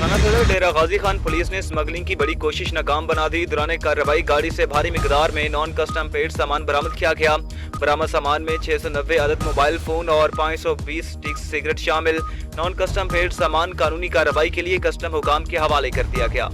थाना सदर डेरा गाजी खान पुलिस ने स्मगलिंग की बड़ी कोशिश नाकाम बना दी। दौरान कार्रवाई गाड़ी से भारी मिकदार में नॉन कस्टम पेड सामान बरामद किया गया। बरामद सामान में 690 अदद मोबाइल फोन और 520 स्टिक्स सिगरेट शामिल। नॉन कस्टम पेड सामान कानूनी कार्रवाई के लिए कस्टम हुकाम के हवाले कर दिया गया।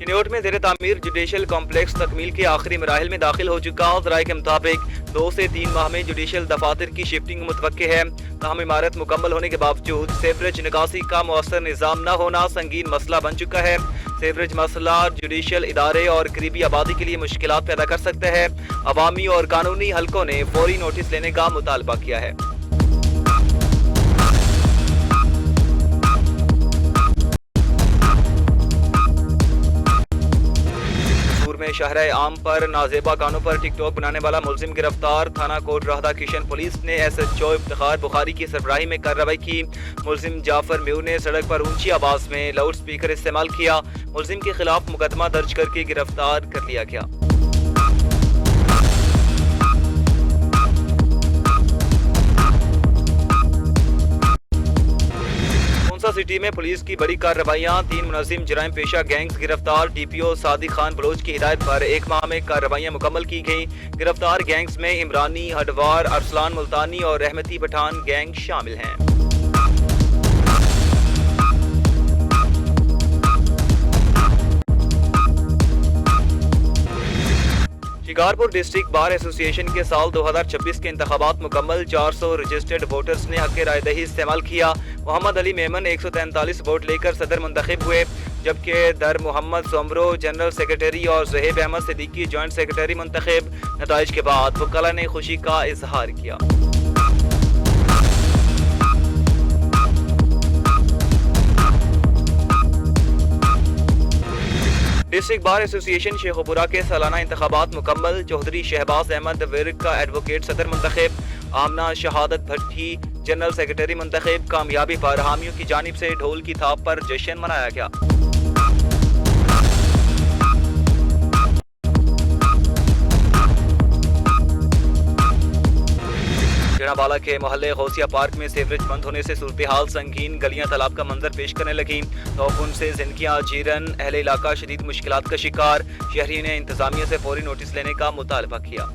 चिन्योट में ज़ेरे तामीर जुडिशल कॉम्प्लेक्स तकमील के आखिरी मराहिल में दाखिल हो चुका। ज़राए के मुताबिक 2 से 3 माह में जुडिशल दफातर की शिफ्टिंग मुतवक्के है। ताहम इमारत मुकम्मल होने के बावजूद सेवरेज निकासी का मौसर निज़ाम न होना संगीन मसला बन चुका है। सेवरेज मसला जुडिशल इदारे और करीबी आबादी के लिए मुश्किलात पैदा कर सकता है। अवामी और कानूनी हलकों ने फौरी नोटिस लेने का मुतालबा किया है। में शहर आम पर नाजेबा कानों पर टिकटॉक बनाने वाला मुलजिम गिरफ्तार। थाना कोट राहदा किशन पुलिस ने SHO इफ्तिखार बुखारी की सरबराही में कार्रवाई की। मुलजिम जाफर म्यू ने सड़क पर ऊंची आवाज में लाउड स्पीकर इस्तेमाल किया। मुलजिम के खिलाफ मुकदमा दर्ज करके गिरफ्तार कर लिया गया। सिटी में पुलिस की बड़ी कार्रवाइयां। 3 मुनज़्ज़िम जराइम पेशा गैंग्स गिरफ्तार। DPO सादिक खान बलोच की हिदायत पर 1 माह में कार्रवाइयां मुकम्मल की गई। गिरफ्तार गैंग्स में इमरानी, हडवार, अरसलान मुल्तानी और रहमती पठान गैंग शामिल हैं। शिकारपुर डिस्ट्रिक्ट बार एसोसिएशन के साल 2026 के इंतखाबात मुकम्मल। 400 रजिस्टर्ड वोटर्स ने हक रायदही इस्तेमाल किया। मोहम्मद अली मेमन 143 वोट लेकर सदर मुंतखब हुए, जबकि दर मोहम्मद सोमरो जनरल सेक्रेटरी और ज़ुहैब अहमद सिद्दीकी जॉइंट सेक्रेटरी मुंतखब। नताइज के बाद वकला ने खुशी का इजहार किया। डिस्ट्रिक्ट बार एसोसिएशन शेखुपुरा के सालाना इंतखाबात मुकम्मल। चौधरी शहबाज अहमद विर्क का एडवोकेट सदर मुंतखब। आमना शहादत भट्टी जनरल सेक्रेटरी मुंतखब। कामयाबी पर हामियों की जानिब से ढोल की थाप पर जश्न मनाया गया। जनाबाला के मोहल्ले गौसिया पार्क में सेवरेज बंद होने से सूरत हाल संगीन। गलियां तालाब का मंजर पेश करने लगी। तोफुन से जिंदगियां जीरन। अहले इलाका शदीद मुश्किलात का शिकार। शहरियों ने इंतजामिया से फौरी नोटिस लेने का मुतालबा किया।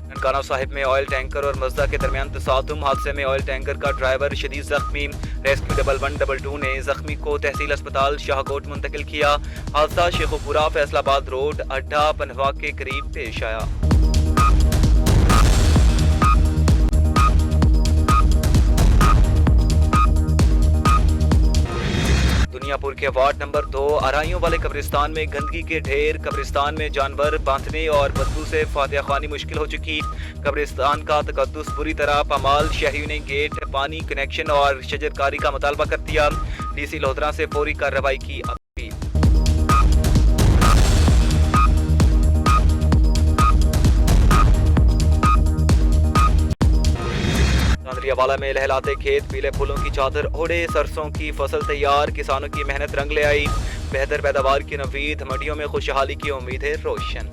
ननकाना साहिब में ऑयल टैंकर और मजदा के दरमियान तसादुम। हादसे में ऑयल टैंकर का ड्राइवर शदीद जख्मी। रेस्क्यू 1122 ने जख्मी को तहसील अस्पताल शाहकोट मुंतकिल किया। हादसा शेखुपुरा फैसलाबाद रोड अड्डा पनवा के करीब पेश आया। दुनियापुर के वार्ड नंबर 2 आराइयों वाले कब्रिस्तान में गंदगी के ढेर। कब्रिस्तान में जानवर बांधने और बदबू से फातिहा खानी मुश्किल हो चुकी। कब्रिस्तान का तकद्दुस बुरी तरह पामाल। शहरियों ने गेट, पानी, कनेक्शन और शजरकारी का मुतालबा कर दिया। DC लोधरा से फौरी कार्रवाई की अपील। वाला में लहलाते खेत, पीले फूलों की चादर ओढ़े। सरसों की फसल तैयार, किसानों की मेहनत रंग ले आई। बेहतर पैदावार की नवीद, मंडियों में खुशहाली की उम्मीद है रोशन।